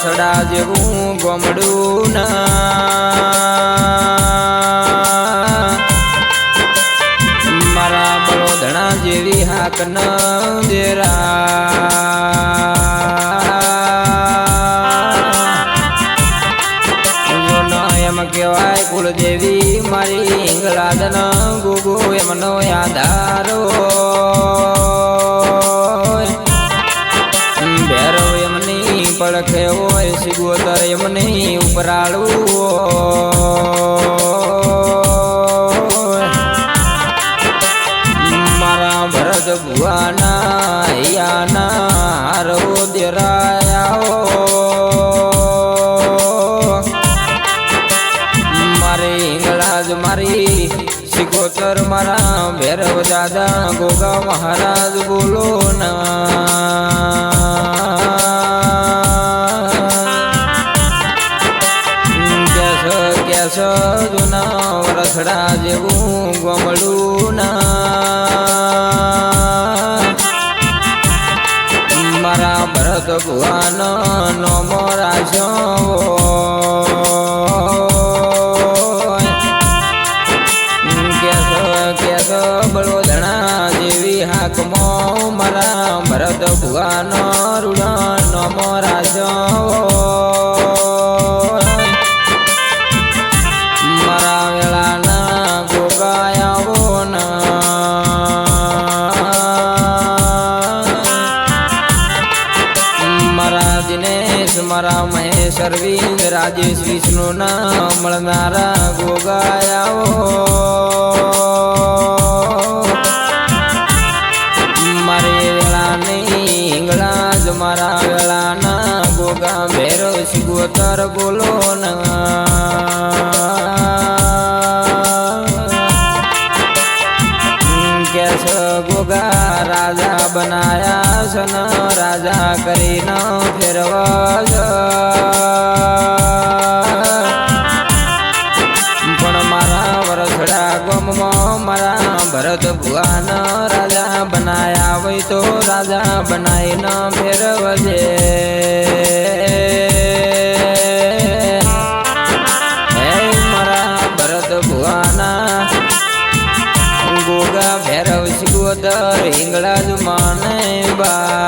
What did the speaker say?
વરસડા જેવું ગોમડું ના મારા બળોધણા જેવી હાક ન એમ કહેવાય કુળદેવી મારી હિંગળાદન ગુગુ એમનો આધારો ભેરવ એમની પડખે હોય સિગોતર એમની ઉપરાળું મારા ભરત ભુવાના હૈયાના હારો દેરાયા મારી હિંગળાજ મારી સિગોતર મારા ભૈરવ દાદા ગોગા મહારાજ બોલો ના કેસ જૂના વરસડા જેવું ગોમડું ના મારા ભરત ભુવાન નોમો રાખ્યો કેસ બળોધણા જેવી હાકમો મારા ભરત ભુવાન રૂડા નોમો રાખ્યો મારા વેળાના ગોગાયાવો મારા દિનેશ મારા મહેશ અરવિંદ રાજેશ વિષ્ણુ ના મળનારા ગોગાયાવો મારી વેળાની હિંગળાજ મારા વેળાના ગોગા ભૈરવ સિગોતર બોલો ના કેસ ગોગા રાજા બનાયા સન રાજા કરીને ફેરવા પણ મારા વરસડા ગોમમાં મારા ભરત ભુવાન રાજા બનાયા હોય તો રાજા બનાવીને ફેરવજે હે મારા ભરત ભુવાના ગોગા ભૈરવ સિગોતર હિંગળાજ માને બા